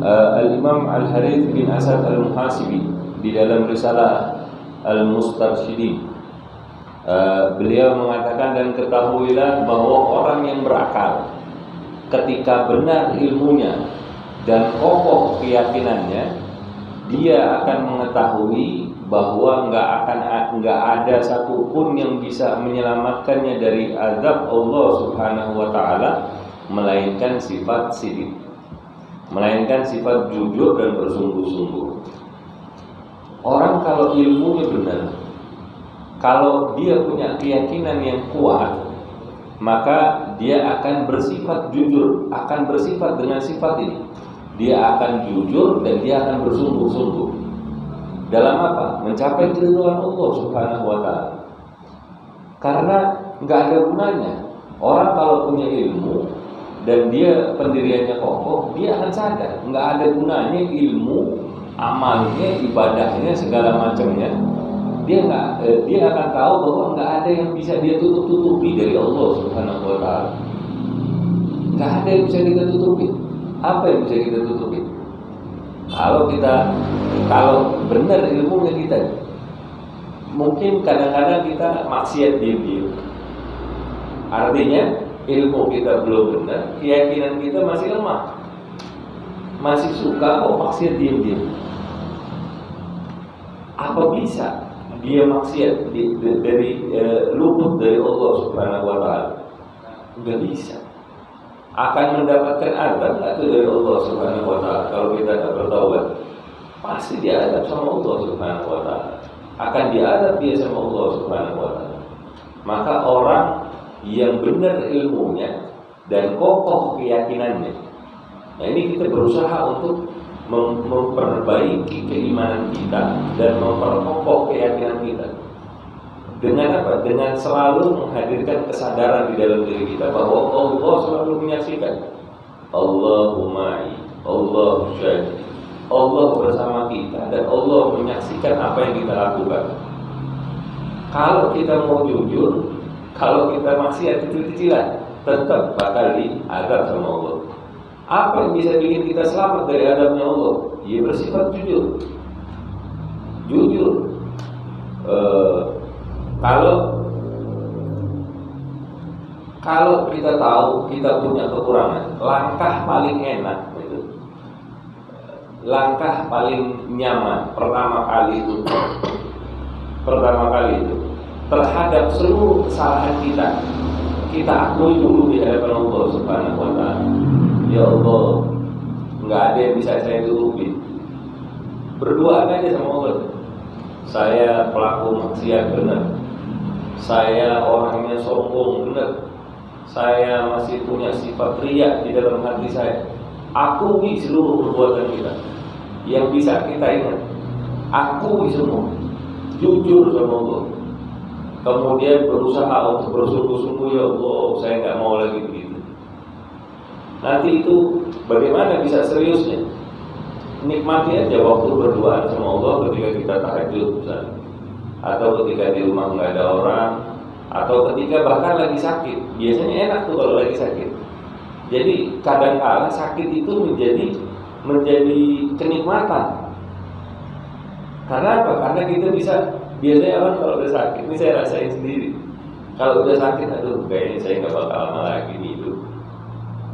Al-Imam Al-Harith bin Asad Al-Muhasibi di dalam risalah Al-Mustarsyidin, beliau mengatakan, dan ketahuilah bahwa orang yang berakal ketika benar ilmunya dan kokoh keyakinannya, dia akan mengetahui bahwa nggak ada satupun yang bisa menyelamatkannya dari azab Allah Subhanahu wa taala melainkan sifat sidik, melainkan sifat jujur dan bersungguh-sungguh. Orang kalau ilmunya benar, kalau dia punya keyakinan yang kuat, maka dia akan bersifat jujur, akan bersifat dengan sifat ini. Dia akan jujur dan dia akan bersungguh-sungguh. Dalam apa? Mencapai keridhaan Allah Subhanahu wa taala. Karena nggak ada gunanya orang kalau punya ilmu dan dia pendiriannya kokoh, dia akan sadar nggak ada gunanya ilmu, amalnya, ibadahnya, segala macamnya. Dia akan tahu bahwa nggak ada yang bisa dia tutup-tutupi dari Allah Subhanahu wa taala. Nggak ada yang bisa kita tutupi. Apa yang bisa kita tutupi? Kalau benar ilmunya kita, mungkin kadang-kadang kita maksiat diam-diam. Artinya ilmu kita belum benar, keyakinan kita masih lemah, masih suka kok maksiat diam-diam. Apa bisa dia maksiat dari luput dari Allah Subhanahu wa taala? Enggak bisa. Akan mendapatkan azab itu dari Allah Subhanahu wa taala kalau kita tidak bertaubat. Pasti diadab sama Allah Subhanahu wa taala. Akan diadab dia sama Allah Subhanahu wa taala. Maka orang yang benar ilmunya dan kokoh keyakinannya, nah ini kita berusaha untuk memperbaiki keimanan kita dan memperkokoh keyakinan kita. Dengan apa? Dengan selalu menghadirkan kesadaran di dalam diri kita bahwa Allah selalu menyaksikan. Allahumma Allah syahid. Allah bersama kita dan Allah menyaksikan apa yang kita lakukan. Kalau kita mau jujur, kalau kita maksiat kecil-kecilan, tetap bakal diazab sama Allah. Apa yang bisa bikin kita selamat dari azabnya Allah? Ya bersifat jujur. Jujur. Kalau kita tahu kita punya kekurangan, langkah paling enak itu, langkah paling nyaman pertama kali itu terhadap seluruh kesalahan kita akui dulu di hadapan Allah Subhanahu wa taala. Ya Allah, nggak ada yang bisa saya tutupi. Berdoa aja sama Allah. Saya pelaku maksiat benar. Saya orangnya sombong benar. Saya masih punya sifat riya di dalam hati saya. Akui seluruh perbuatan kita. Yang bisa kita ingat, akui semua. Jujur sama Allah. Kemudian berusaha untuk bersungguh-sungguh, ya Allah, saya nggak mau lagi begitu. Nanti itu bagaimana bisa seriusnya? Nikmati aja waktu berdoa sama Allah ketika kita tahajud misalnya, atau ketika di rumah nggak ada orang, atau ketika bahkan lagi sakit. Biasanya enak tuh kalau lagi sakit. Jadi kadang-kala sakit itu menjadi kenikmatan. Karena apa? Karena kita bisa, biasanya orang kalau udah sakit, ini saya rasain sendiri. Kalau udah sakit, aduh kayaknya saya nggak bakal lama lagi nih hidup.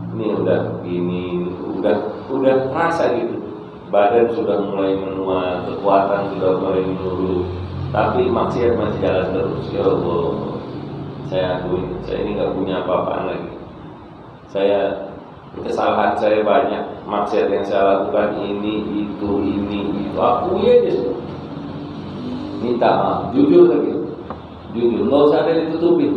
Ini udah gini, udah terasa gitu. Badan sudah mulai menua, kekuatan sudah mulai menurun, tapi maksiat masih jalan terus. Ya Allah, saya akui, saya ini nggak punya apa-apaan lagi. Kesalahan saya banyak, maksiat yang saya lakukan ini, itu. Akui aja sudah. Minta maaf, jujur lagi. Jujur, nggak usah ada ditutupin.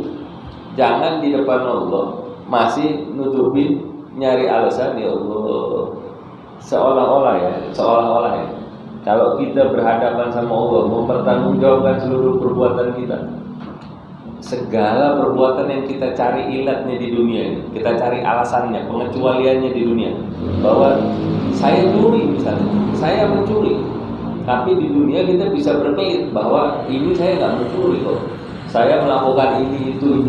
Jangan di depan Allah masih nutupin, nyari alasan. Ya Allah, seolah-olah ya. Kalau kita berhadapan sama Allah, mempertanggungjawabkan seluruh perbuatan kita, segala perbuatan yang kita cari ilatnya di dunia ini, kita cari alasannya, pengecualiannya di dunia, bahwa saya curi misalnya, saya mencuri, tapi di dunia kita bisa berkelit bahwa ini saya nggak mencuri kok, saya melakukan ini itu,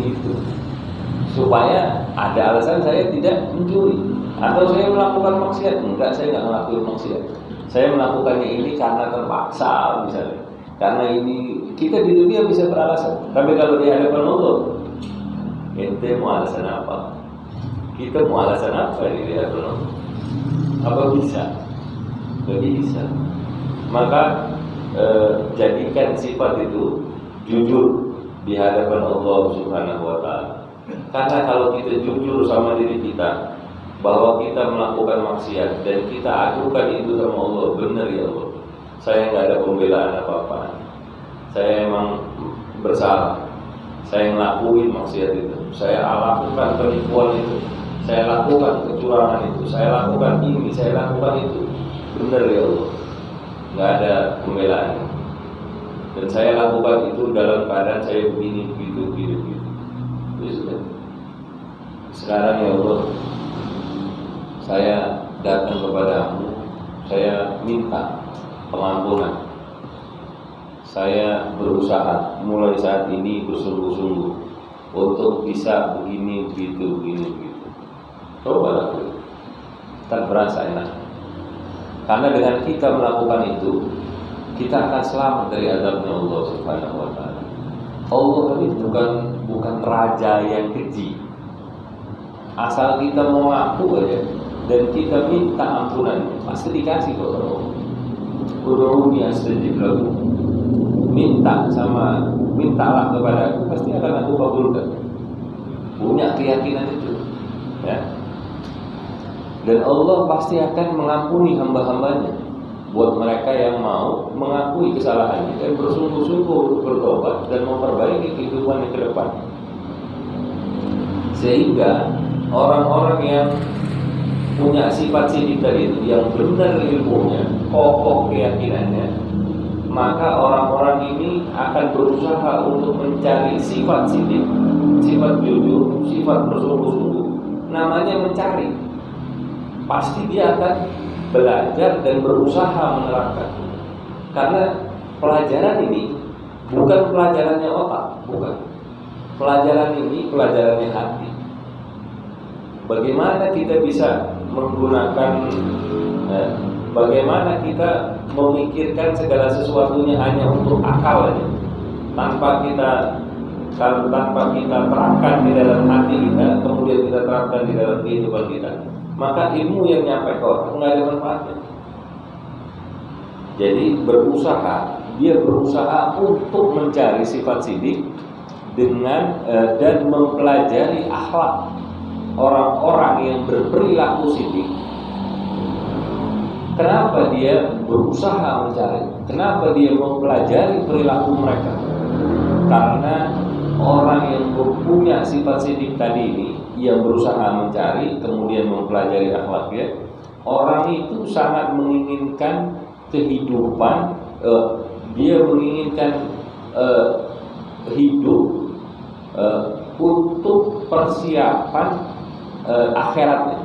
supaya ada alasan saya tidak mencuri. Atau saya melakukan maksiat? Enggak, saya nggak melakukan maksiat. Saya melakukannya ini karena terpaksa misalnya. Karena ini kita di dunia bisa beralasan, tapi kalau di hadapan Allah, ente mau alasan apa? Kita mau alasan apa di hadapan Allah? Apa bisa? Gak bisa. Maka jadikan sifat itu jujur di hadapan Allah Subhanahu wa Ta'ala. Karena kalau kita jujur sama diri kita bahwa kita melakukan maksiat dan kita adukan itu sama Allah, benar ya Allah, saya nggak ada pembelaan apa-apa, saya emang bersalah, saya ngelakuin maksiat itu, saya lakukan penipuan itu, saya lakukan kecurangan itu, saya lakukan ini, saya lakukan itu, benar ya Allah, nggak ada pembelaan. Dan saya lakukan itu dalam keadaan saya begini, begitu. Sekarang ya Allah, saya datang kepadamu, saya minta pengampunan. Saya berusaha mulai saat ini bersungguh-sungguh untuk bisa begini, begitu. Coba lakukan, tak berasa enak. Karena dengan kita melakukan itu, kita akan selamat dari azabnya Allah Subhanahu wa Ta'ala. Allah ini bukan raja yang keji. Asal kita mau ngaku aja dan kita minta ampunannya, pasti dikasih kok Allah. Ud'uni astajib lakum. Mintalah kepada aku, pasti akan aku kabulkan. Punya keyakinan itu, ya. Dan Allah pasti akan mengampuni hamba-hambanya buat mereka yang mau mengakui kesalahannya dan bersungguh-sungguh bertobat dan memperbaiki kehidupannya ke depan. Sehingga orang-orang yang punya sifat sidik tadi itu, yang benar ilmunya, kokoh keyakinannya, maka orang-orang ini akan berusaha untuk mencari sifat sidik, sifat jujur, sifat bersungguh-sungguh. Namanya mencari. Pasti dia akan belajar dan berusaha menerapkan. Karena pelajaran ini bukan pelajarannya otak, bukan. Pelajaran ini pelajarannya hati. Bagaimana kita bisa menggunakan, bagaimana kita memikirkan segala sesuatunya hanya untuk akal aja, tanpa kita terapkan di dalam hati kita, kemudian kita terapkan di dalam kehidupan kita, maka ilmu yang nyampe ke orang nggak ada manfaatnya. Jadi dia berusaha untuk mencari sifat sidik dengan dan mempelajari akhlak orang-orang yang berperilaku sidik. Kenapa dia berusaha mencari? Kenapa dia mempelajari perilaku mereka? Karena orang yang punya sifat sidik tadi ini, yang berusaha mencari kemudian mempelajari akhlaknya, orang itu sangat menginginkan kehidupan, dia menginginkan hidup untuk persiapan akhiratnya.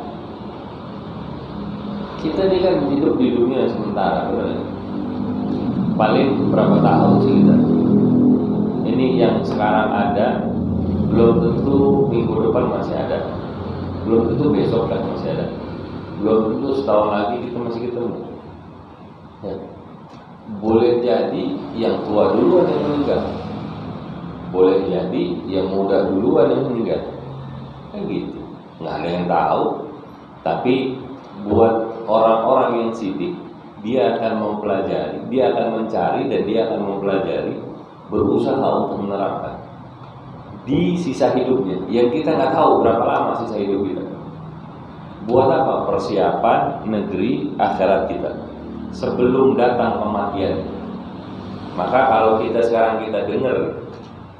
Kita ini kan hidup di dunia sementara, benar? Paling berapa tahun sih kita? Ini yang sekarang ada, belum tentu minggu depan masih ada, belum tentu besok kan masih ada, belum tentu setahun lagi kita masih ketemu. Ya. Boleh jadi yang tua duluan yang meninggal, boleh jadi yang muda duluan yang meninggal, kan gitu. Nggak ada yang tahu. Tapi buat orang-orang yang sidik, dia akan mempelajari, dia akan mencari, dan dia akan mempelajari, berusaha untuk menerapkan di sisa hidupnya, yang kita nggak tahu berapa lama sisa hidup kita. Buat apa? Persiapan negeri akhirat kita sebelum datang kematian. Maka kalau kita sekarang kita dengar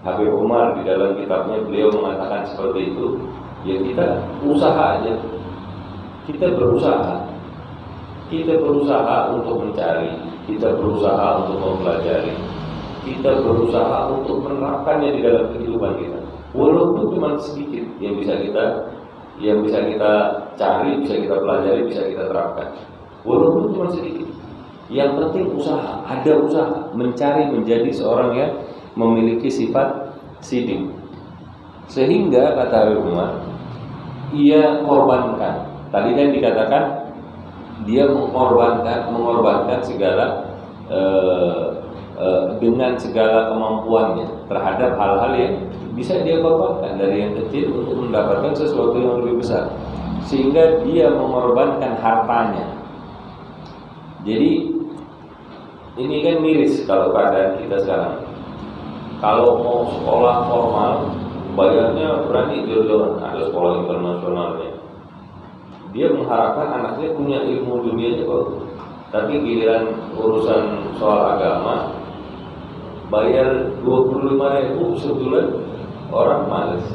Habib Umar di dalam kitabnya, beliau mengatakan seperti itu, ya kita usaha aja. Kita berusaha untuk mencari, kita berusaha untuk mempelajari, kita berusaha untuk menerapkannya di dalam kehidupan kita. Walaupun cuma sedikit yang bisa kita cari, bisa kita pelajari, bisa kita terapkan. Walaupun cuma sedikit. Yang penting usaha, ada usaha mencari menjadi seorang yang memiliki sifat sidik. Sehingga kata Habib Umar, ia korbankan Tadi kan dikatakan dia mengorbankan segala dengan segala kemampuannya terhadap hal-hal yang bisa dia korbankan dari yang kecil untuk mendapatkan sesuatu yang lebih besar, sehingga dia mengorbankan hartanya. Jadi ini kan miris kalau keadaan kita sekarang. Kalau mau sekolah formal, bayarnya berani jor-joran, ada sekolah internasionalnya. Dia mengharapkan anaknya punya ilmu dunianya kok. Tapi giliran urusan soal agama, bayar 25.000 sebulan, orang males.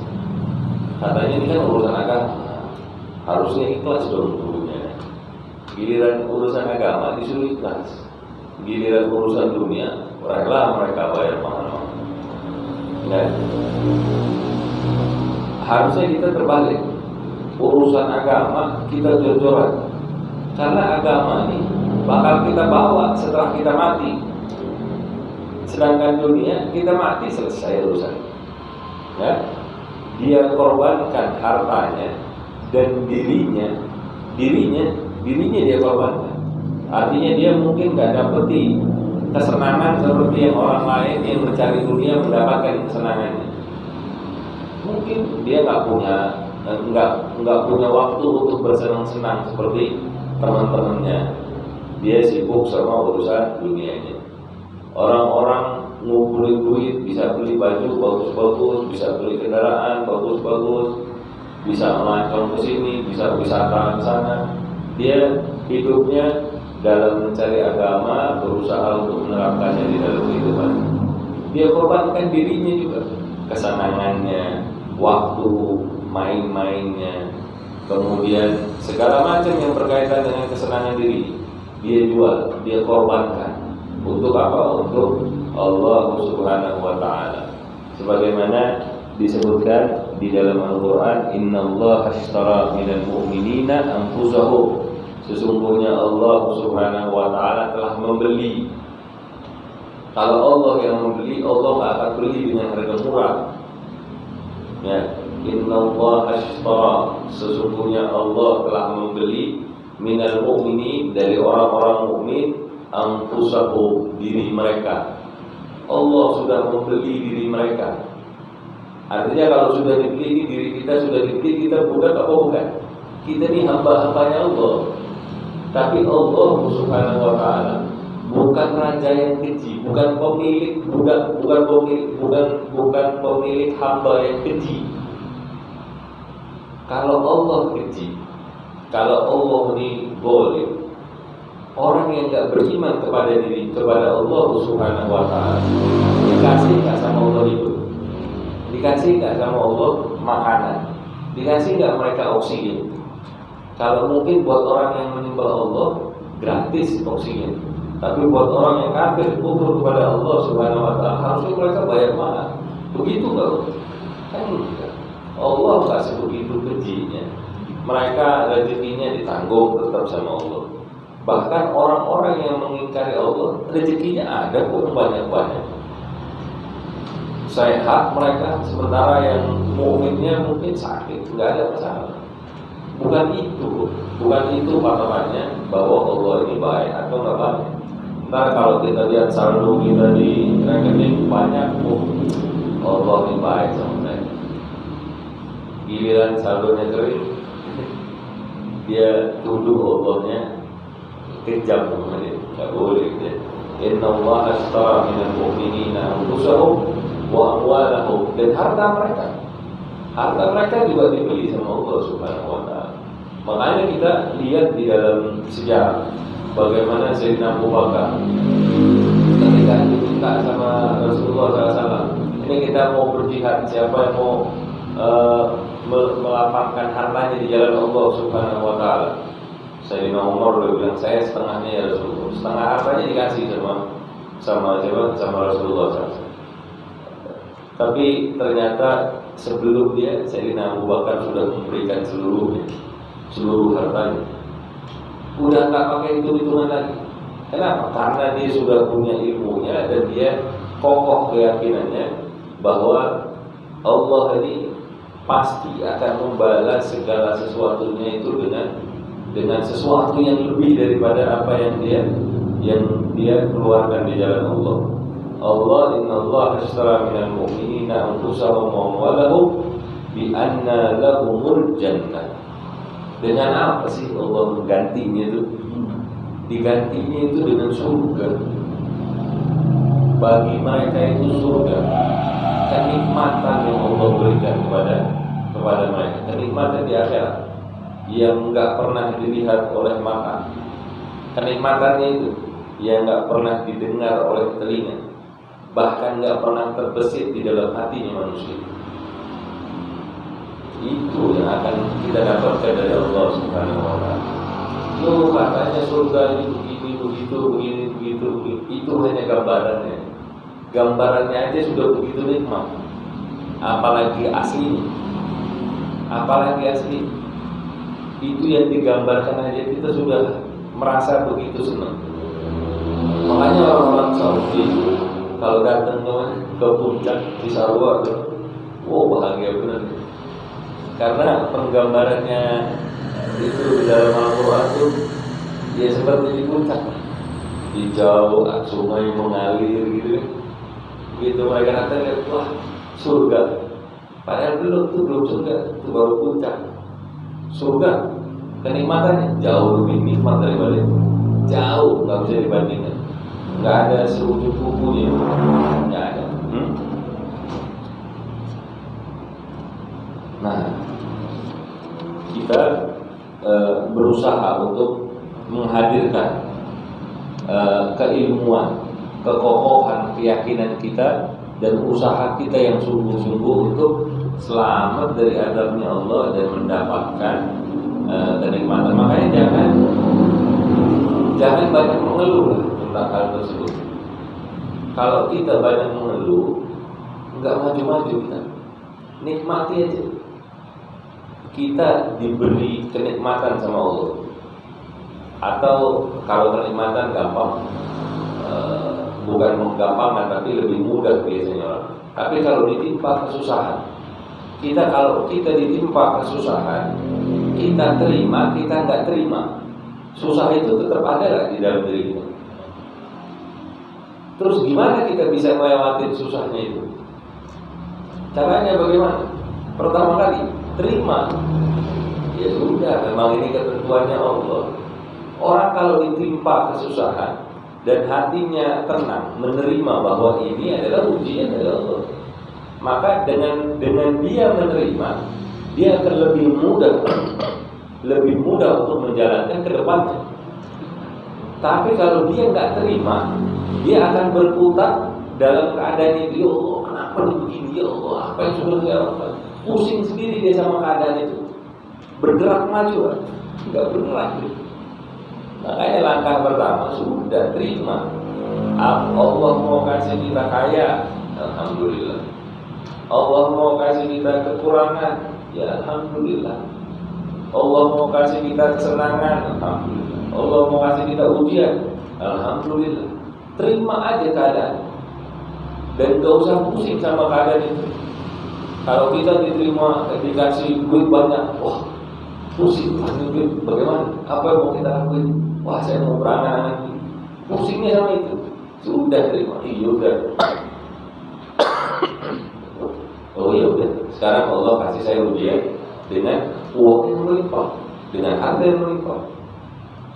Katanya ini kan urusan agama, harusnya ikhlas dong dulunya. Giliran urusan agama disuruh ikhlas. Giliran urusan dunia, rela mereka bayar mahal-mahal. Ya. Harusnya kita terbalik. Urusan agama kita jor-joran, karena agama ini bakal kita bawa setelah kita mati. Sedangkan dunia kita mati selesai urusan. Ya. Dia korbankan hartanya dan dirinya dia korbankan. Artinya dia mungkin nggak dapeti kesenangan seperti yang orang lain yang mencari dunia mendapatkan kesenangannya. Mungkin dia nggak punya waktu untuk bersenang-senang seperti teman-temannya. Dia sibuk sama urusan dunianya. Orang-orang ngumpulin duit, bisa beli baju bagus-bagus, bisa beli kendaraan bagus-bagus, bisa melancong ke sini, bisa wisata ke sana. Dia hidupnya dalam mencari agama, berusaha untuk menerapkannya di dalam kehidupan. Dia korbankan dirinya juga, kesenangannya, waktu main-mainnya, kemudian segala macam yang berkaitan dengan kesenangan diri, dia jual, dia korbankan. Untuk apa? Untuk Allah Subhanahu wa Ta'ala. Sebagaimana disebutkan di dalam Al-Quran, Innallaha ashtara minal mu'minina anfusahum. Sesungguhnya Allah Subhanahu wa Ta'ala telah membeli. Kalau Allah yang membeli, Allah tidak akan beli dengan harga murah. Ya, Innallaha ashtara, sesungguhnya Allah telah membeli minal mu'minin, dari orang-orang mukmin, anfusahum, diri mereka. Allah sudah membeli diri mereka. Artinya kalau sudah dibeli, diri kita sudah dibeli, kita budak apa bukan? Kita ini hamba-hambanya Allah. Tapi Allah Subhanahu wa Ta'ala bukan raja yang keji, bukan pemilik budak, bukan pemilik hamba yang keji. Kalau Allah keji, kalau Allah ini boleh, orang yang tidak beriman kepada Allah Subhanahu wa Ta'ala, dikasih nggak sama Allah hidup, dikasih nggak sama Allah makanan, dikasih nggak mereka oksigen. Kalau mungkin buat orang yang menyembah Allah gratis oksigen, tapi buat orang yang kafir kufur kepada Allah Subhanahu wa Ta'ala harusnya mereka bayar mahal. Begitu nggak? Kan Allah nggak sebegitu kejinya. Mereka rezekinya ditanggung tetap sama Allah. Bahkan orang-orang yang mengingkari Allah, rezekinya ada pun banyak-banyak. Sehat mereka, sementara yang mukminnya mungkin sakit, nggak ada masalah. Bukan itu patokannya bahwa Allah ini baik atau nggak baik. Ntar kalau kita lihat saldo kita di rekening banyak, Allah ini baik sama saya. Giliran saldonya kering, dia tuduh Allahnya kejam sama dia, nggak boleh dia. Innallaha ashtara minal mu'minina anfusahum wa amwalahum, dan harta mereka juga dibeli sama Allah Subhanahu wa Ta'ala. Makanya kita lihat di dalam sejarah bagaimana Sayyidina Abu Bakar ketika diminta sama Rasulullah SAW, ini kita mau berjihad, siapa yang mau melapangkan hartanya di jalan Allah Subhanahu wa Ta'ala. Sayyidina Umar bilang, saya setengahnya ya Rasulullah, setengah hartanya dikasih sama Rasulullah SAW. Tapi ternyata sebelum dia, Sayyidina Abu Bakar sudah memberikan seluruh hartanya. Udah nggak pakai hitung-hitungan lagi. Kenapa? Karena dia sudah punya ilmunya dan dia kokoh keyakinannya bahwa Allah ini pasti akan membalas segala sesuatunya itu dengan sesuatu yang lebih daripada apa yang dia keluarkan di jalan Allah. Allah, innallaha ashtara minal mu'minina anfusahum wa amwalahum bi anna lahumul jannah. Dengan apa sih Allah menggantinya itu? Digantinya itu dengan surga. Bagi mereka itu surga, kenikmatan yang Allah berikan kepada mereka, kenikmatan di akhirat yang nggak pernah dilihat oleh mata, kenikmatannya itu yang nggak pernah didengar oleh telinga, bahkan nggak pernah terbesit di dalam hatinya manusia. Itu yang akan kita dapatkan dari Allah Subhanahu wa Ta'ala. Yo, katanya surga ini begini, begitu, begini, begitu. Itu hanya gambarannya. Gambarannya aja sudah begitu nikmat. Apalagi aslinya. Apalagi asli. Itu yang digambarkan aja kita sudah merasa begitu senang. Makanya orang-orang Saudi kalau datang ke puncak di Sarwa, wow, bahagia benar. Karena penggambarannya itu di dalam Al-Quran itu ya seperti di puncak, hijau, sungai mengalir gitu. Begitu mereka datang, wah surga. Padahal belum surga, itu baru puncak. Surga kenikmatannya jauh lebih nikmat daripada itu, jauh, nggak bisa dibandingkan. Nggak ada seujung kukunya, nggak ada. Nah, kita berusaha untuk menghadirkan keilmuan, kekokohan keyakinan kita dan usaha kita yang sungguh-sungguh untuk selamat dari azabnya Allah dan mendapatkan kenikmatan. Makanya jangan banyak mengeluh tentang hal tersebut. Kalau kita banyak mengeluh, nggak maju-maju kita. Nikmati aja. Kita diberi kenikmatan sama Allah. Atau kalau kenikmatan gampang, bukan menggampangkan tapi lebih mudah biasanya orang. Tapi kalau ditimpa kesusahan, kalau kita ditimpa kesusahan, kita terima, kita nggak terima, susah itu tetap ada lah di dalam diri kita. Terus gimana kita bisa melewati susahnya itu? Caranya bagaimana? Pertama kali terima. Ya sudah, memang ini ketentuannya Allah. Orang kalau ditimpa kesusahan dan hatinya tenang menerima bahwa ini adalah ujian dari Allah, maka dengan dia menerima, dia akan lebih mudah untuk menjalankan ke depannya. Tapi kalau dia nggak terima, dia akan berputar dalam keadaan itu. Ya Allah, kenapa begini? Ya Allah, apa yang sudah saya lakukan? Pusing sendiri dia sama keadaan itu. Bergerak maju, nggak bergerak. Makanya langkah pertama sudah terima. Allah mau kasih kita kaya, alhamdulillah. Allah mau kasih kita kekurangan, ya alhamdulillah. Allah mau kasih kita kesenangan, alhamdulillah. Allah mau kasih kita ujian, alhamdulillah. Terima aja keadaan dan gak usah pusing sama keadaan itu. Kalau kita dikasih duit banyak, wah pusing, bagaimana? Apa yang mau kita lakuin? Wah, saya mau berangan-angan. Pusingnya sama itu. Sudah terima. Iya udah. Oh iya udah. Sekarang Allah kasih saya ujian dengan uang yang melimpah, dengan harta yang melimpah.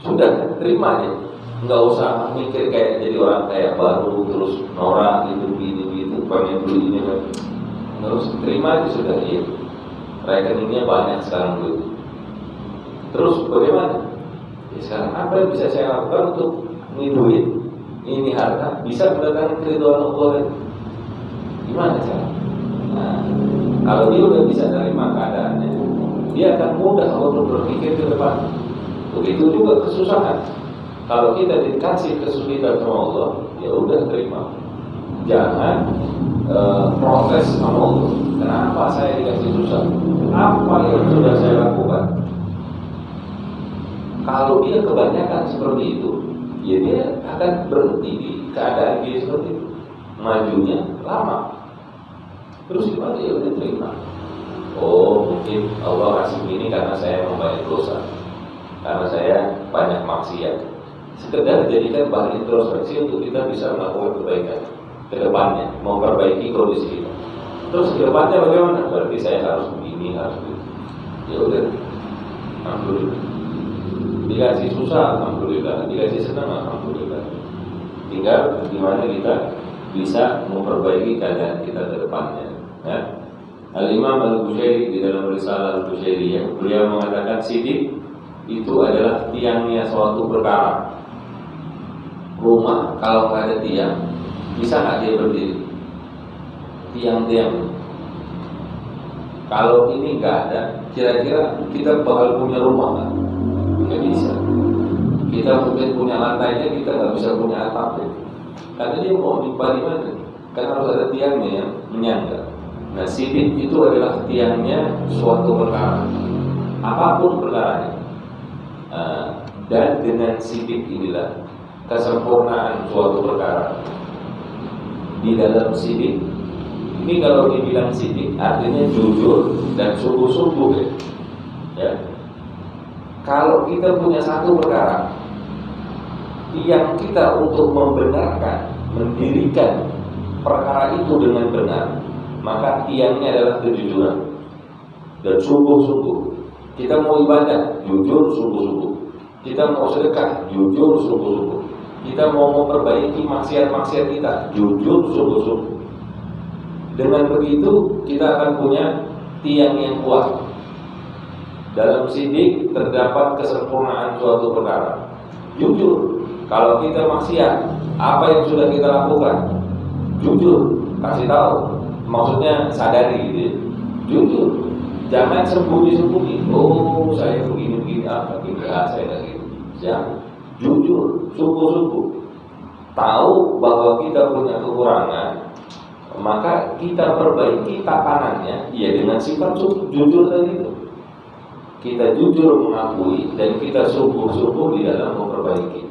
Sudah terima aja. Enggak usah mikir kayak jadi orang kayak baru terus norak gitu pengen beli ini kan. Terus terima aja sudah iya. Rekeningnya banyak sekarang duit. Terus bagaimana? Ya, sekarang apa yang bisa saya lakukan untuk ini duit, ini harta bisa mendatangkan keridhaan Allah? Gimana cara? Nah, kalau dia udah bisa terima keadaannya, dia akan mudah untuk berpikir ke depan. Begitu juga kesusahan. Kalau kita dikasih kesulitan sama Allah, ya udah terima. Jangan protes sama Allah. Kenapa saya dikasih susah? Apa yang sudah saya lakukan? Kalau dia kebanyakan seperti itu, ya dia akan berhenti di keadaan dia seperti itu. Majunya lama. Terus gimana? Ya udah terima. Oh, mungkin Allah kasih ini karena saya membanyak dosa, karena saya banyak maksiat. Sekedar jadikan bahan introspeksi untuk kita bisa melakukan kebaikan ke depannya, memperbaiki kondisi kita. Terus ke depannya bagaimana? Berarti saya harus begini, harus begini. Ya udah, alhamdulillah. Dikasih susah, alhamdulillah. Dikasih senang, alhamdulillah. Tinggal gimana kita bisa memperbaiki keadaan kita ke depannya. Ya. Al-Imam Al-Bushairi di dalam Risalah Al-Bushairiyah, beliau mengatakan sidik itu adalah tiangnya suatu perkara. Rumah kalau nggak ada tiang, bisa nggak dia berdiri? Tiang-tiang. Kalau ini nggak ada, kira-kira kita bakal punya rumah nggak? Nggak bisa. Kita mungkin punya lantainya, kita nggak bisa punya atapnya. Karena dia mau nimpa di mana? Kan harus ada tiangnya yang menyangga. Nah, sidik itu adalah tiangnya suatu perkara, apapun perkaranya. Dan dengan sidik inilah kesempurnaan suatu perkara. Di dalam sidik ini, kalau dibilang sidik artinya jujur dan sungguh-sungguh ya. Kalau kita punya satu perkara, tiang kita untuk membenarkan, mendirikan perkara itu dengan benar, maka tiangnya adalah kejujuran dan sungguh-sungguh. Kita mau ibadah, jujur sungguh-sungguh. Kita mau sedekah, jujur sungguh-sungguh. Kita mau memperbaiki maksiat-maksiat kita, jujur sungguh-sungguh. Dengan begitu kita akan punya tiang yang kuat. Dalam sidik terdapat kesempurnaan suatu perkara. Jujur, kalau kita maksiat, apa yang sudah kita lakukan, jujur, kasih tahu. Maksudnya sadari gitu ya. Jujur, jangan sembunyi-sembunyi. Oh, saya begini-begini, saya nggak gitu. Jangan, jujur, sungguh-sungguh. Tahu bahwa kita punya kekurangan, maka kita perbaiki tatanannya, ya dengan sifat jujur tadi itu. Kita jujur mengakui dan kita sungguh-sungguh di dalam memperbaiki.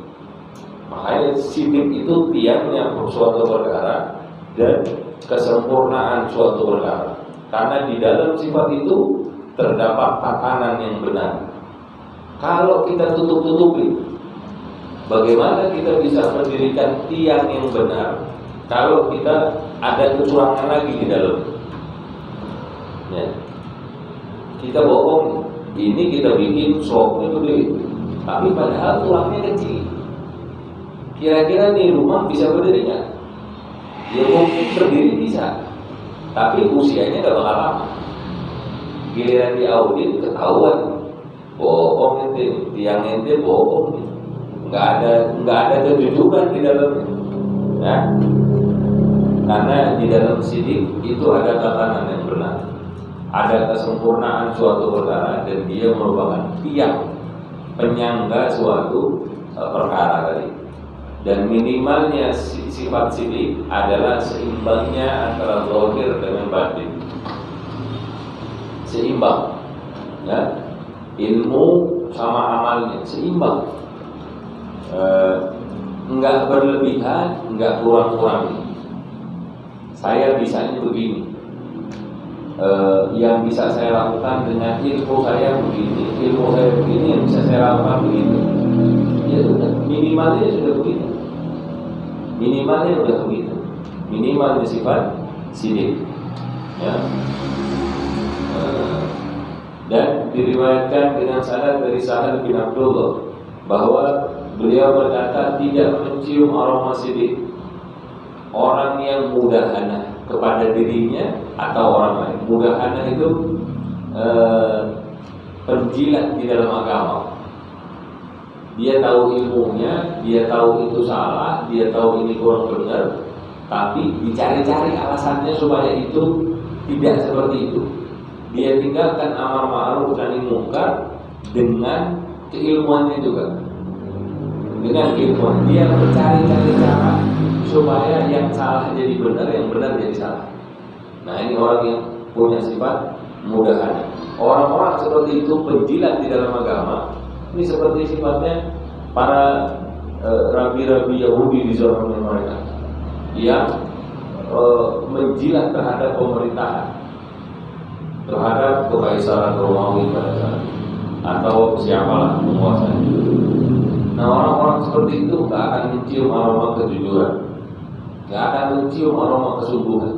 Makanya sidik itu tiangnya suatu perkara dan kesempurnaan suatu perkara. Karena di dalam sifat itu terdapat tatanan yang benar. Kalau kita tutup-tutupi, bagaimana kita bisa mendirikan tiang yang benar kalau kita ada kecurangan lagi di dalam? Ya. Kita bohong, ini kita bikin shopnya gede, tapi padahal tulangnya kecil. Kira-kira nih rumah bisa berdiri nggak? Ya mungkin berdiri bisa, tapi usianya nggak bakal lama. Giliran di audit ketahuan, bohong ente, tiang ente bohong, nggak ada kejujuran di dalamnya. Ya. Karena di dalam sidik itu ada tatanan yang benar, ada kesempurnaan suatu perkara, dan dia merupakan tiang penyangga suatu perkara tadi. Dan minimalnya sifat sidik adalah seimbangnya antara zahir dengan batin. Seimbang, ya. Ilmu sama amalnya seimbang, enggak berlebihan, enggak kurang-kurang. Saya bisanya begini, yang bisa saya lakukan dengan ilmu saya begini, ilmu saya begini, yang bisa saya lakukan begini. Ya sudah, minimalnya sudah begitu. Minimalnya sudah begitu. Minimalnya sifat sidik. Ya. Dan diriwayatkan dengan sanad dari Sa'ad bin Abdullah bahwa beliau berkata, tidak mencium aroma sidik orang yang mudahana kepada dirinya atau orang lain. Mudahana itu penjilat di dalam agama. Dia tahu ilmunya, dia tahu itu salah, dia tahu ini kurang benar, tapi dicari-cari alasannya supaya itu tidak seperti itu. Dia tinggalkan amar ma'ruf nahi munkar dengan keilmuannya juga. Dengan keilmuan dia mencari-cari cara supaya yang salah jadi benar, yang benar jadi salah. Nah, ini orang yang punya sifat mudahana. Orang-orang seperti itu penjilat di dalam agama. Ini seperti sifatnya para rabi-rabi Yahudi di zaman mereka yang menjilat terhadap pemerintahan. terhadap kekaisaran Romawi pada saat itu, atau siapalah penguasanya. Nah, orang-orang seperti itu gak akan mencium aroma kejujuran, gak akan mencium aroma kesungguhan,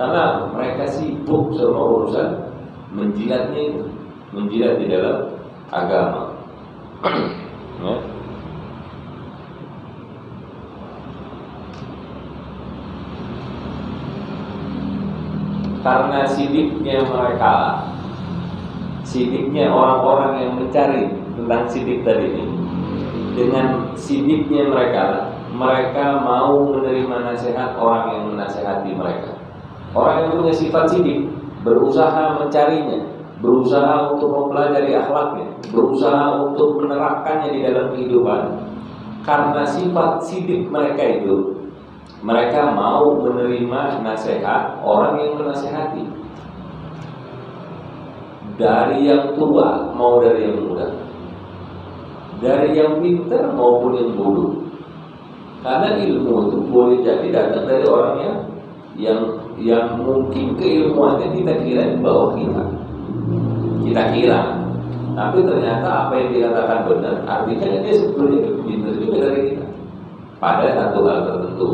karena mereka sibuk sama urusan menjilatnya itu, menjilat di dalam agama. Ya. Karena sidiknya mereka, sidiknya orang-orang yang mencari tentang sidik tadi ini, dengan sidiknya mereka, mereka mau menerima nasihat orang yang menasihati mereka. Orang yang punya sifat sidik berusaha mencarinya, berusaha untuk mempelajari akhlaknya, berusaha untuk menerapkannya di dalam kehidupan. Karena sifat sidik mereka itu, mereka mau menerima nasihat orang yang menasihati, dari yang tua mau dari yang muda, dari yang pintar maupun yang bodoh. Karena ilmu itu boleh jadi datang dari orang yang mungkin keilmuannya kita kira di bawah kita kira, tapi ternyata apa yang dikatakan benar, artinya dia sebetulnya lebih pintar juga dari kita pada satu hal tertentu.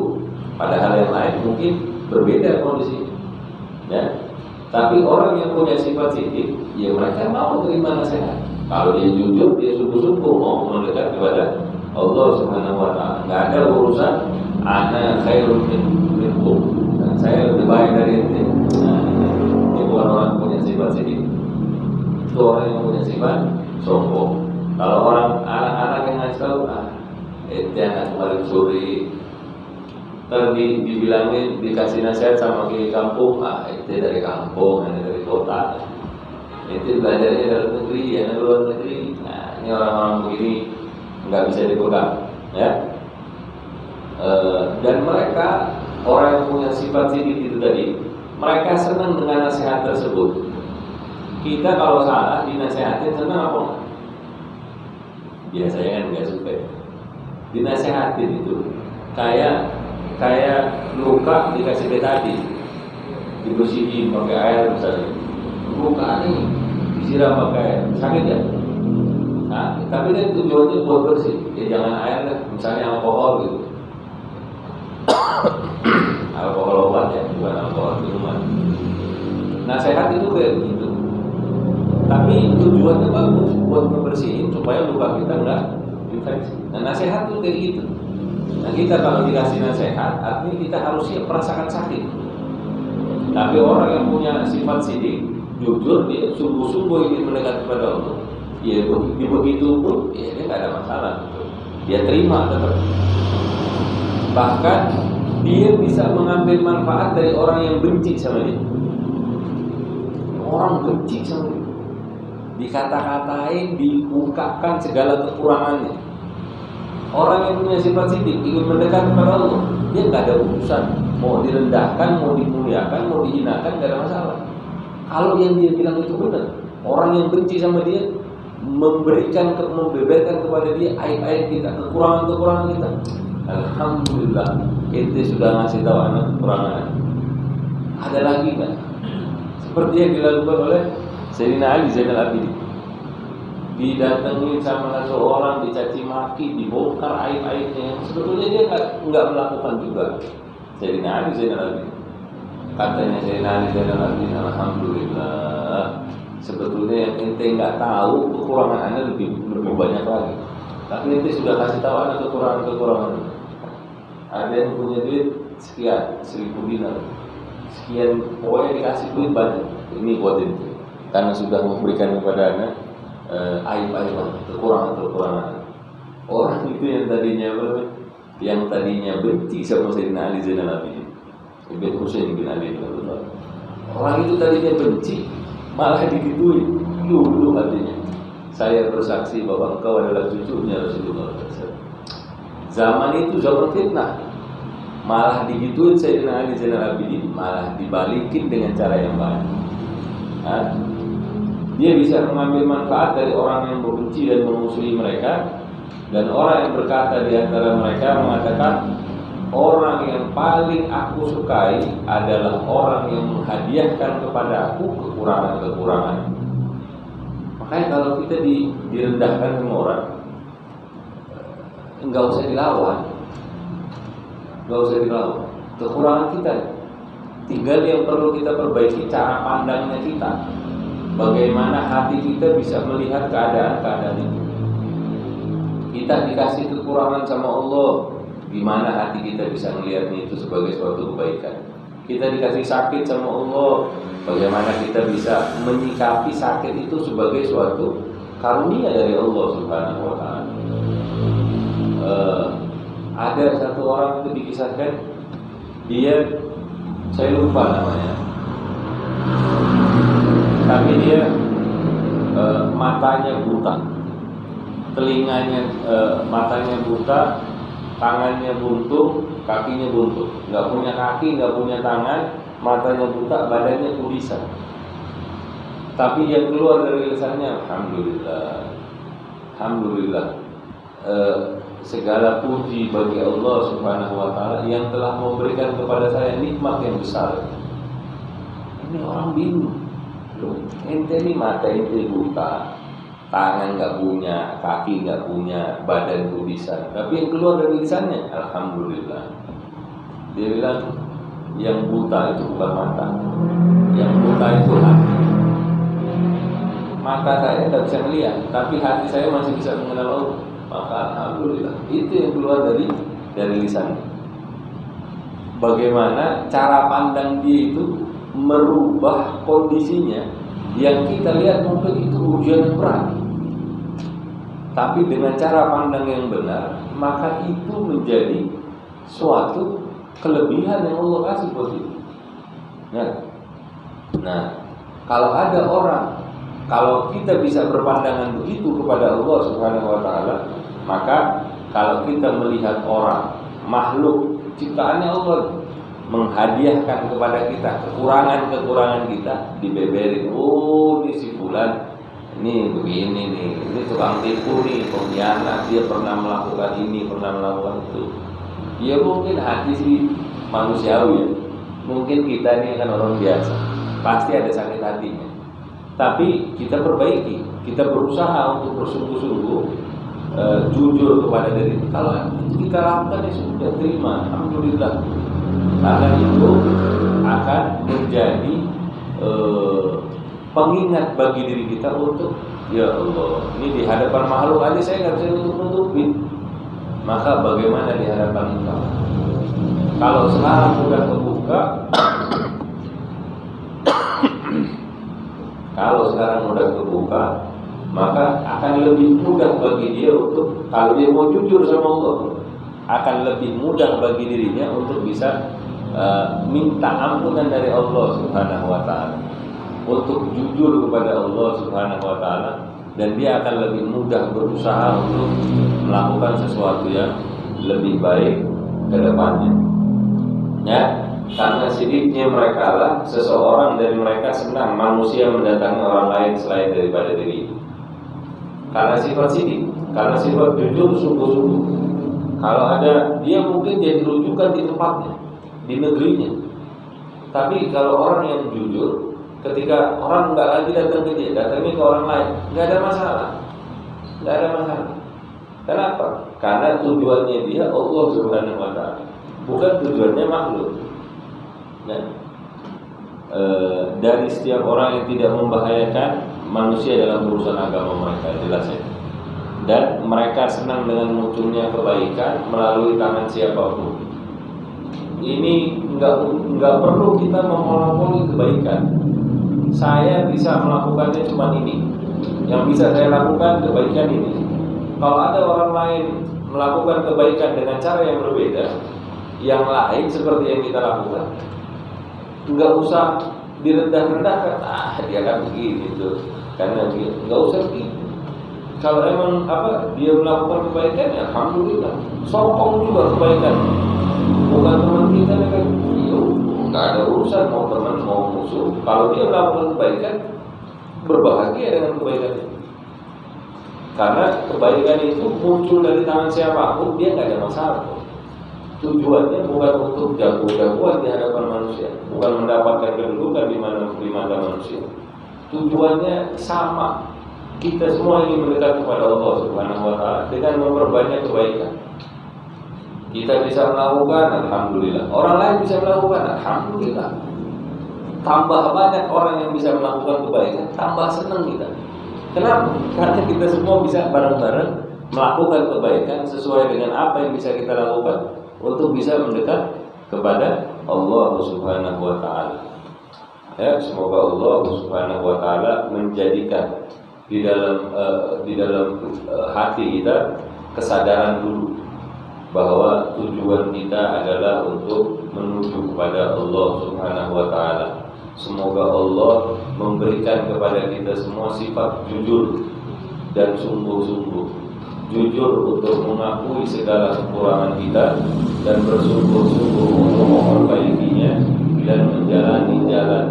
Pada hal yang lain mungkin berbeda kondisi, ya. Tapi orang yang punya sifat sidik, ya mereka mau terima nasihat. Kalau dia jujur, dia sungguh-sungguh mau mendekat kepada Allah Subhanahu Wa Taala. Nggak ada urusan ana khairun minkum, dan saya lebih baik dari ini. Nah, itu orang punya sifat sidik. Itu orang yang punya sifat sombong. Kalau orang anak-anak yang ngasih tahu, itu anak paling suri. Tadi dibilangin, dikasih nasihat sama kiai kampung, itu dari kampung, ini dari kota. Itu belajarnya dalam negeri, ya luar negeri. Nah, ini orang-orang begini nggak bisa dipegang, ya. Dan mereka, orang yang punya sifat sidik itu tadi, mereka senang dengan nasihat tersebut. Kita kalau salah dinasihatin senang apa enggak? Biasanya kan nggak suka. Dinasihatin itu kayak luka dikasih betadin, dibersihin pakai air misalnya. Luka nih disiram pakai air, sakit ya? Nah, tapi kan tujuannya buat bersih. Ya jangan air lah, misalnya alkohol gitu. Alkohol obat ya, bukan alkohol minuman. Nasihat itu kayak begitu. Tapi tujuannya bagus buat membersihin supaya luka kita enggak infeksi. Nah, nasihat itu kayak gitu. Nah, kita kalau dikasih nasihat, artinya kita harus siap merasakan sakit. Tapi orang yang punya sifat sidik, jujur, dia sungguh-sungguh ingin mendekat kepada Allah, ya begitu pun, ya dia nggak ada masalah. Dia terima tetap. Bahkan dia bisa mengambil manfaat dari orang yang benci sama dia. Orang benci sama dia, dikata-katain, diungkapkan segala kekurangannya. Orang yang punya sifat sidik ingin mendekat kepada Allah, dia nggak ada urusan mau direndahkan, mau dimuliakan, mau dihinakan, nggak ada masalah. Kalau yang dia bilang itu benar, orang yang benci sama dia membeberkan kepada dia aib-aib kita, kekurangan-kekurangan kita. Alhamdulillah, kita sudah ngasih tahu anak kekurangan. Ada lagi kan? Seperti yang dilakukan oleh Sayyidina Ali Zainal Abidin. Didatangi sama seorang, dicaci maki, dibongkar aib-aibnya. Sebetulnya dia nggak melakukan juga. Sayyidina Ali Zainal Abidin, katanya Sayyidina Ali Zainal Abidin, alhamdulillah, sebetulnya yang ente nggak tahu kekurangan anda lebih banyak lagi. Tapi ente sudah kasih tahu anda kekurangan. Ada yang punya duit sekian, 1000 dinar, sekian, pokoknya dikasih duit banyak. Ini buat ente, karena sudah memberikan kepada anda aib-aib, kekurangan. Orang itu yang tadinya benci sama Sayyidina Ali Zainal Abidin, Ibn Husain bin Ali bin Abi Thalib. Orang itu tadinya benci, malah digituin. Dulu artinya, saya bersaksi bahwa engkau adalah cucunya Rasulullah SAW. Zaman itu zaman fitnah, malah digituin Sayyidina Ali Zainal Abidin, malah dibalikin dengan cara yang baik. Dia bisa mengambil manfaat dari orang yang membenci dan memusuhi mereka, dan orang yang berkata di antara mereka mengatakan, orang yang paling aku sukai adalah orang yang menghadiahkan kepada aku kekurangan-kekurangan. Makanya kalau kita direndahkan sama orang, enggak usah dilawan. Kekurangan kita, tinggal yang perlu kita perbaiki cara pandangnya kita. Bagaimana hati kita bisa melihat keadaan-keadaan itu. Kita dikasih kekurangan sama Allah, gimana hati kita bisa melihatnya itu sebagai suatu kebaikan. Kita dikasih sakit sama Allah, bagaimana kita bisa menyikapi sakit itu sebagai suatu karunia dari Allah Subhanahu wa Ta'ala. Ada satu orang itu dikisahkan, saya lupa namanya, tapi dia matanya buta, matanya buta, tangannya buntung, kakinya buntung, nggak punya kaki, nggak punya tangan, matanya buta, badannya tulisan. Tapi yang keluar dari lisannya, Alhamdulillah, segala puji bagi Allah Subhanahu wa Ta'ala yang telah memberikan kepada saya nikmat yang besar. Ini orang bingung, loh, ente ini mata ente buta, tangan nggak punya, kaki nggak punya, badan tulisan, tapi yang keluar dari lisannya, Alhamdulillah. Dia bilang, yang buta itu bukan mata, yang buta itu hati. Mata saya tidak bisa melihat, tapi hati saya masih bisa mengenal Allah. Maka Alhamdulillah, itu yang keluar dari lisannya. Bagaimana cara pandang dia itu merubah kondisinya. Yang kita lihat mungkin itu ujian yang berat, tapi dengan cara pandang yang benar, maka itu menjadi suatu kelebihan yang Allah kasih buat kita. Nah, kalau ada orang, kalau kita bisa berpandangan begitu kepada Allah Subhanahu wa Ta'ala, maka kalau kita melihat orang, makhluk ciptaannya Allah, menghadiahkan kepada kita kekurangan-kekurangan kita, dibeberin, oh ini si fulan, ini begini nih, ini tukang tipu nih, pengkhianat, dia pernah melakukan ini, pernah melakukan itu. Ya mungkin hati si manusiawi ya, mungkin kita ini kan orang biasa, pasti ada sakit hatinya. Tapi kita perbaiki, kita berusaha untuk bersungguh-sungguh jujur kepada diri. Kalau kita lakukan ya sudah, terima, Alhamdulillah. Karena itu akan menjadi pengingat bagi diri kita untuk, ya Allah, ini di hadapan makhluk aja saya nggak bisa nutup-nutupin, maka bagaimana di hadapan Engkau? Kalau sekarang sudah terbuka, kalau sekarang sudah terbuka, maka akan lebih mudah bagi dia untuk, kalau dia mau jujur sama Allah, akan lebih mudah bagi dirinya untuk bisa minta ampunan dari Allah Subhanahu wa Ta'ala, untuk jujur kepada Allah Subhanahu wa Ta'ala, dan dia akan lebih mudah berusaha untuk melakukan sesuatu yang lebih baik ke depannya. Ya, karena sidiknya mereka lah, seseorang dari mereka senang manusia mendatangi orang lain selain daripada diri. Karena sifat sidik, karena sifat jujur sungguh-sungguh. Kalau ada, dia mungkin jadi rujukan di tempatnya, di negerinya. Tapi kalau orang yang jujur, ketika orang nggak lagi datang ke dia, datangnya ke orang lain, nggak ada masalah. Kenapa? Karena tujuannya dia Allah Subhanahu wa Ta'ala, bukan tujuannya makhluk. Nah, dari setiap orang yang tidak membahayakan manusia dalam urusan agama mereka, jelas ya. Dan mereka senang dengan munculnya kebaikan melalui tangan siapapun. Ini nggak perlu kita memonopoli kebaikan. Saya bisa melakukannya cuma ini. Yang bisa saya lakukan kebaikan ini. Kalau ada orang lain melakukan kebaikan dengan cara yang berbeda, yang lain seperti yang kita lakukan, nggak usah direndah-rendahkan. Dia kan begini tuh, karena dia nggak usah begitu. Kalau emang dia melakukan kebaikan, ya Alhamdulillah, sokong juga kebaikan. Bukan teman kita kan, nggak ada urusan mau teman mau musuh. Kalau dia melakukan kebaikan, berbahagia dengan kebaikan itu. Karena kebaikan itu muncul dari tangan siapapun, dia nggak ada masalah. Tujuannya bukan untuk jago-jagoan di hadapan manusia, bukan mendapatkan kedudukan di mata manusia. Tujuannya sama. Kita semua ingin mendekat kepada Allah Subhanahu wa taala dengan memperbanyak kebaikan. Kita bisa melakukan, alhamdulillah. Orang lain bisa melakukan, alhamdulillah. Tambah banyak orang yang bisa melakukan kebaikan, tambah senang kita. Kenapa? Karena kita semua bisa bareng-bareng melakukan kebaikan sesuai dengan apa yang bisa kita lakukan untuk bisa mendekat kepada Allah Subhanahu wa taala. Ya, semoga Allah Subhanahu wa taala menjadikan di dalam hati kita kesadaran dulu bahwa tujuan kita adalah untuk menuju kepada Allah Subhanahu wa taala. Semoga Allah memberikan kepada kita semua sifat jujur dan sungguh-sungguh. Jujur untuk mengakui segala kekurangan kita dan bersungguh-sungguh untuk memperbaikinya dan menjalani jalan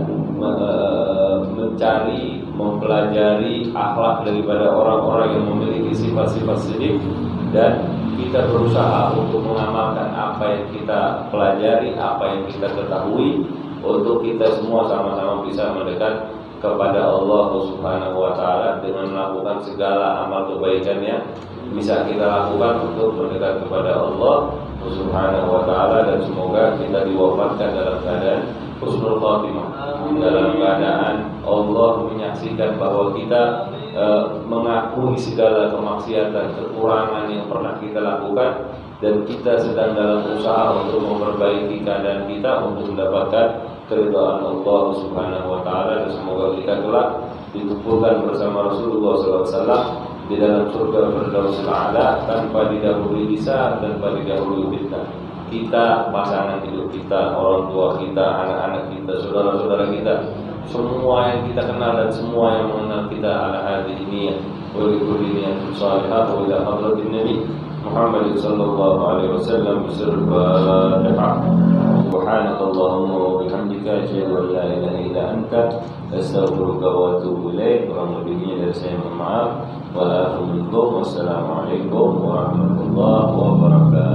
mencari, mempelajari akhlak daripada orang-orang yang memiliki sifat-sifat sedih, dan kita berusaha untuk mengamalkan apa yang kita pelajari, apa yang kita ketahui, untuk kita semua sama-sama bisa mendekat kepada Allah Subhanahu wa taala dengan melakukan segala amal kebaikan yang bisa kita lakukan untuk mendekat kepada Allah Subhanahu wa taala, dan semoga kita diwafatkan dalam keadaan husnul khatimah, dalam keadaan Allah menyaksikan bahwa kita mengakui segala kemaksiatan, kekurangan yang pernah kita lakukan, dan kita sedang dalam usaha untuk memperbaiki keadaan kita untuk mendapatkan keridhaan Allah Subhanahu wa taala, dan semoga kita kelak dikumpulkan bersama Rasulullah SAW di dalam surga Firdausil A'la tanpa didahului hisab, tanpa didahului fitnah. Kita, pasangan hidup kita, orang tua kita, anak-anak kita, saudara-saudara kita, semua yang kita kenal dan semua yang mengenal kita, ala hadhihi niyyah wa li kulli niyyatin shalihah wa ila hadratin nabi Muhammad sallallahu alaihi wasallam bisirr-Fatihah. Subhanakallahumma wa bihamdika asyhadu an la ilaha illa anta astaghfiruka wa atubu ilaik. Kurang lebihnya dari saya mohon maaf. Wassalamualaikum warahmatullahi wabarakatuh.